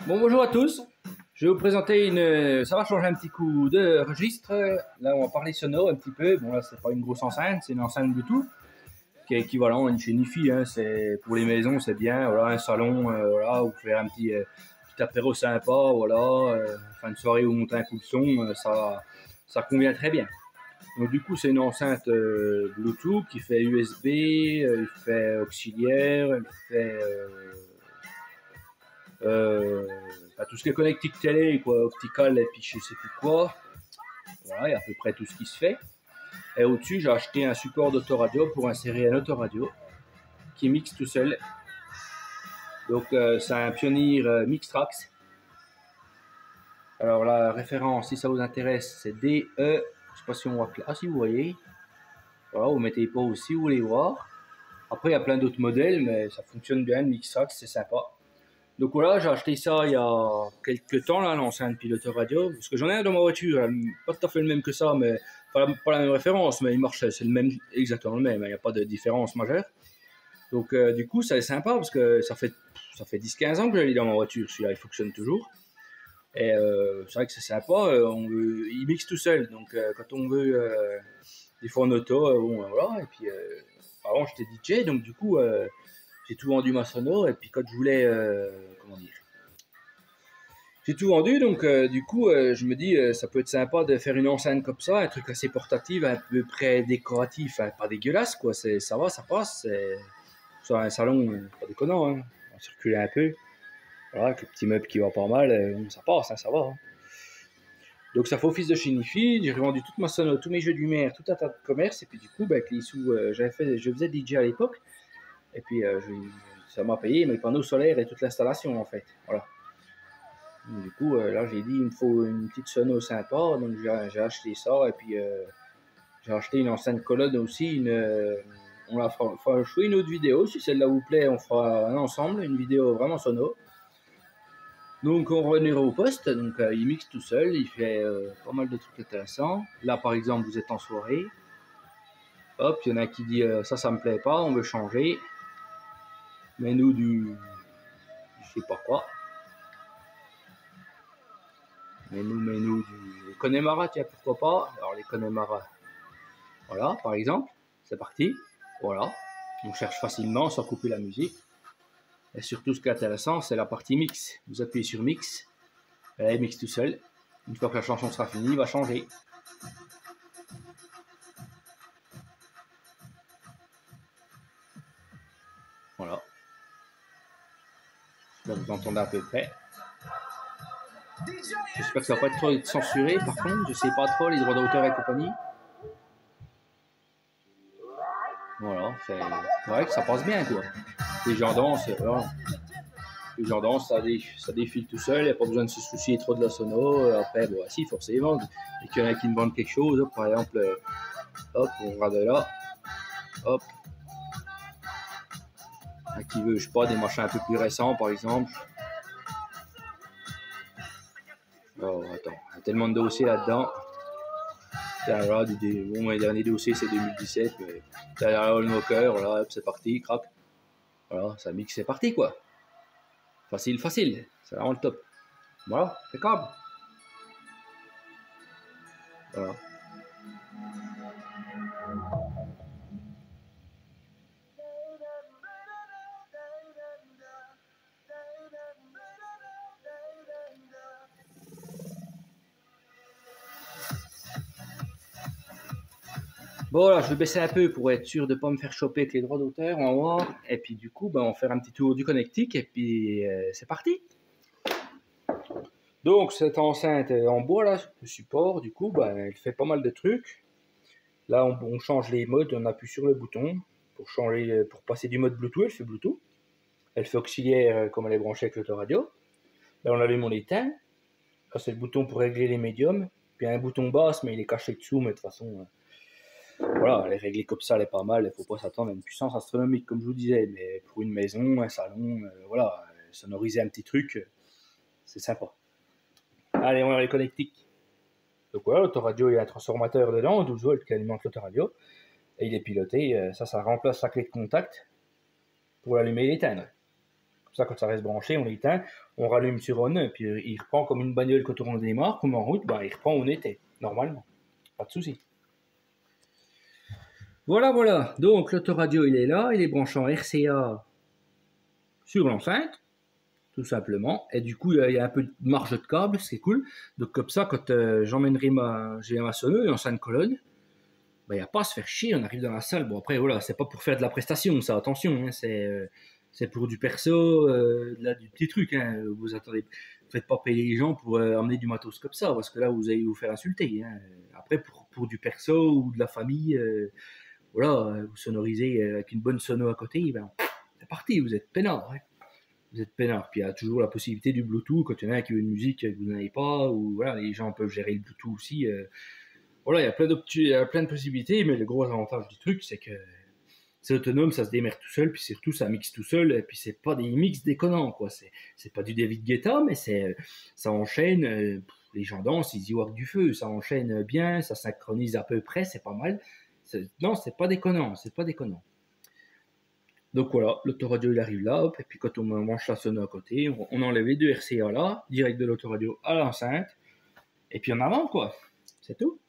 Bon, bonjour à tous. Je vais vous présenter ça va changer un petit coup de registre. Là, on va parler sonore un petit peu. Bon, là, c'est pas une grosse enceinte, c'est une enceinte Bluetooth qui est équivalent à une chaîne Hi-Fi. Hein. C'est pour les maisons, c'est bien. Voilà, un salon, voilà, ou faire un petit apéro sympa, voilà, fin de soirée où monter un coup de son, ça convient très bien. Donc du coup, c'est une enceinte Bluetooth qui fait USB, il fait auxiliaire, il fait tout ce qui est connectique télé, quoi, optical et puis je sais plus quoi. Voilà, il y a à peu près tout ce qui se fait. Et au-dessus, j'ai acheté un support d'autoradio pour insérer un autoradio qui mixe tout seul. Donc c'est un Pioneer Mixtrax. Alors la référence, si ça vous intéresse, c'est DE. Je ne sais pas si on voit là, si vous voyez. Voilà, vous mettez pas aussi, vous voulez voir. Après, il y a plein d'autres modèles, mais ça fonctionne bien, le Mixtrax, c'est sympa. Donc voilà, j'ai acheté ça il y a quelques temps, là, l'enceinte piloteur radio, parce que j'en ai un dans ma voiture, pas tout à fait le même que ça, mais pas la même référence, mais il marche, c'est le même, exactement le même, il n'y a pas de différence majeure. Donc du coup, ça est sympa, parce que ça fait 10-15 ans que je l'ai dans ma voiture, celui-là, il fonctionne toujours. Et c'est vrai que c'est sympa, il mixe tout seul, donc quand on veut, des fois en auto, bon, voilà, et puis avant j'étais DJ, donc du coup, j'ai tout vendu ma sono, et puis quand je voulais, comment dire, j'ai tout vendu, donc du coup, je me dis, ça peut être sympa de faire une enceinte comme ça, un truc assez portatif, un peu près décoratif, hein, pas dégueulasse, quoi, ça va, ça passe, c'est un salon, pas déconnant, hein, on va circuler un peu, voilà, avec le petit meuble qui va pas mal, ça passe, hein, ça va. Hein. Donc ça fait office de chez Nifi, j'ai revendu toute ma sono, tous mes jeux de lumière, tout un tas de commerce, et puis du coup, avec les sous, je faisais DJ à l'époque, et puis ça m'a payé mes panneaux solaires et toute l'installation en fait. Voilà. Donc, du coup, là j'ai dit il me faut une petite sono sympa, donc j'ai acheté ça et puis j'ai acheté une enceinte colonne aussi. On la fera, je ferai une autre vidéo si celle-là vous plaît, on fera un ensemble, une vidéo vraiment sono. Donc on reviendra au poste, donc il mixe tout seul, il fait pas mal de trucs intéressants. Là par exemple vous êtes en soirée, hop, il y en a qui dit ça me plaît pas, on veut changer. Mets-nous je sais pas quoi. Mets-nous du Connemara, tiens, pourquoi pas. Alors les Connemara, voilà, par exemple, c'est parti. Voilà, on cherche facilement sans couper la musique. Et surtout, ce qui est intéressant, c'est la partie mix. Vous appuyez sur mix, et là, il mixe tout seul. Une fois que la chanson sera finie, il va changer. Voilà. Là, vous entendez à peu près. J'espère que ça va pas être trop censuré, par contre, je sais pas trop, les droits d'auteur et compagnie. Voilà, c'est vrai que ça passe bien, quoi. Les gens dansent, voilà. Les gens dansent, ça défile tout seul, il n'y a pas besoin de se soucier trop de la sono. Après, bon, si, forcément, et qu'il y en a qui me vendent quelque chose, par exemple, hop, on regarde là, hop. Un qui veut, je sais pas, des machins un peu plus récents, par exemple. Oh, attends, il y a tellement de dossiers là-dedans. Là, bon, mes derniers dossiers, c'est 2017, mais derrière le Walker, voilà, hop, c'est parti, crac. Voilà, ça mixe, c'est parti, quoi. Facile, c'est vraiment le top. Voilà, impeccable. Voilà. Bon, là, je vais baisser un peu pour être sûr de ne pas me faire choper avec les droits d'auteur, on va voir. Et puis, du coup, on va faire un petit tour du connectique et puis c'est parti. Donc, cette enceinte en bois, là, le support, du coup, elle fait pas mal de trucs. Là, on change les modes, on appuie sur le bouton pour passer du mode Bluetooth, elle fait Bluetooth. Elle fait auxiliaire comme elle est branchée avec l'autoradio. Là, on allume, on l'éteint. Là, c'est le bouton pour régler les médiums. Puis, il y a un bouton basse, mais il est caché dessous, mais de toute façon... voilà, les régler comme ça, elle est pas mal. Il ne faut pas s'attendre à une puissance astronomique, comme je vous disais. Mais pour une maison, un salon, voilà, sonoriser un petit truc, c'est sympa. Allez, on va les connectiques. Donc voilà, l'autoradio, il y a un transformateur dedans, 12 volts qui alimente l'autoradio. Et il est piloté. Ça remplace la clé de contact pour l'allumer et l'éteindre. Comme ça, quand ça reste branché, on l'éteint, on rallume sur on, et puis il reprend comme une bagnole quand on démarre, comme en route, bah, il reprend où on était, normalement. Pas de souci. Voilà, voilà. Donc l'autoradio, il est là, il est branché en RCA sur l'enceinte, tout simplement. Et du coup, il y a un peu de marge de câble, c'est cool. Donc comme ça, quand j'emmènerai j'ai ma sonneuse en 5 colonnes, bah, il n'y a pas à se faire chier, on arrive dans la salle. Bon, après, voilà, c'est pas pour faire de la prestation, ça, attention, hein, c'est pour du perso, du petit truc. Hein, vous attendez, faites pas payer les gens pour amener du matos comme ça, parce que là, vous allez vous faire insulter. Hein. Après, pour du perso ou de la famille, voilà, vous sonorisez avec une bonne sono à côté, ben, c'est parti, vous êtes peinard. Hein. Vous êtes peinard. Puis il y a toujours la possibilité du Bluetooth quand il y en a qui veut une musique que vous n'avez pas, ou voilà, les gens peuvent gérer le Bluetooth aussi. Voilà, il y a plein de possibilités, mais le gros avantage du truc, c'est que c'est autonome, ça se démerde tout seul, puis surtout ça mixe tout seul, et puis c'est pas des mix déconnants, quoi. C'est pas du David Guetta, mais ça enchaîne, les gens dansent, ils y voient que du feu, ça enchaîne bien, ça synchronise à peu près, c'est pas mal. Non, c'est pas déconnant, c'est pas déconnant. Donc voilà, l'autoradio il arrive là, hop, et puis quand on branche la sono à côté, on enlève les deux RCA là, direct de l'autoradio à l'enceinte, et puis en avant, quoi. C'est tout.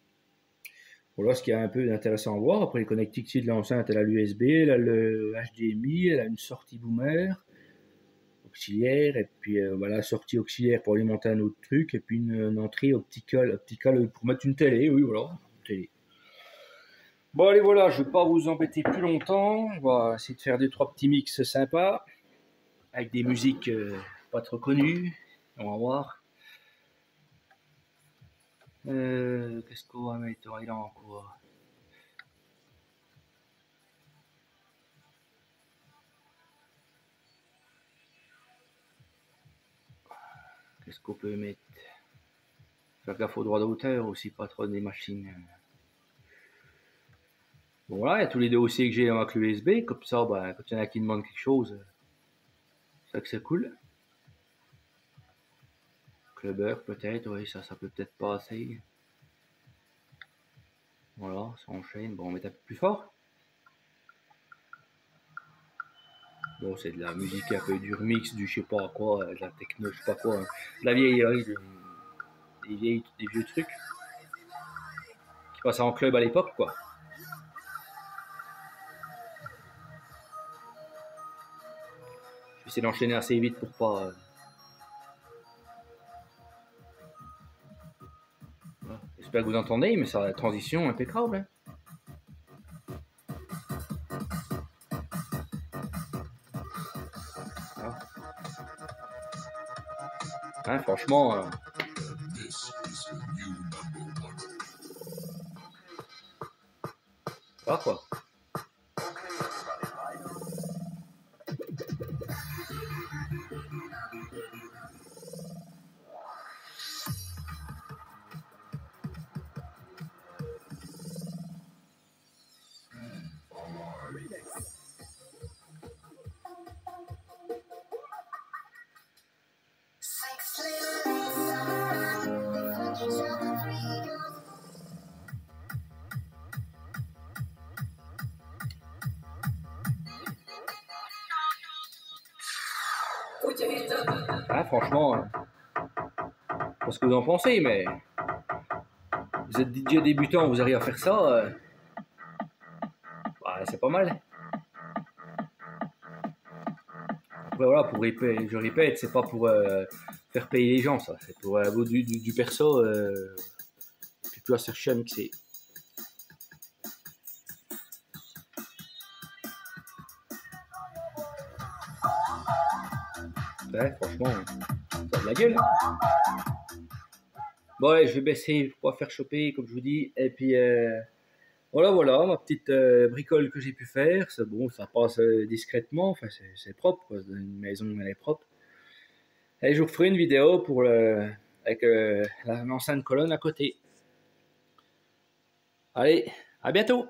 Voilà ce qui est un peu intéressant à voir. Après, les connectiques de l'enceinte, elle a l'USB, elle a le HDMI, elle a une sortie boomer auxiliaire, et puis voilà, la sortie auxiliaire pour alimenter un autre truc, et puis une entrée opticale pour mettre une télé, oui, voilà, une télé. Bon, allez, voilà, je ne vais pas vous embêter plus longtemps. On va essayer de faire 2-3 petits mix sympas, avec des musiques pas trop connues. On va voir. Qu'est-ce qu'on va mettre? Il a encore. Qu'est-ce qu'on peut mettre? Faire gaffe au droit d'auteur aussi, pas trop des machines. Bon voilà, il y a tous les dossiers que j'ai dans ma clé USB, comme ça, bah, quand il y en a qui demandent quelque chose, c'est ça que c'est cool. Clubber peut-être, oui, ça peut peut-être passer. Voilà, ça enchaîne. Bon, on met un peu plus fort. Bon, c'est de la musique un peu du remix, du je sais pas quoi, de la techno, je sais pas quoi. Hein. De la vieillerie, des vieux trucs qui passaient en club à l'époque, quoi. Je vais essayer d'enchaîner assez vite pour pas. Voilà. J'espère que vous entendez, mais ça a la transition impeccable. Hein. Voilà. Hein, franchement. Voilà quoi. Hein, franchement, pas ce que vous en pensez, mais vous êtes DJ débutant, vous arrivez à faire ça, bah, c'est pas mal. Après voilà, je répète, c'est pas pour faire payer les gens, ça, c'est pour du perso, puis tu vas chercher à mixer. Ouais, franchement, ça a de la gueule. Bon, ouais, je vais baisser pour pas faire choper, comme je vous dis. Et puis, voilà, ma petite bricole que j'ai pu faire. C'est bon, ça passe discrètement. Enfin, c'est propre, quoi. Une maison, elle est propre. Et je vous ferai une vidéo avec l'enceinte colonne à côté. Allez, à bientôt!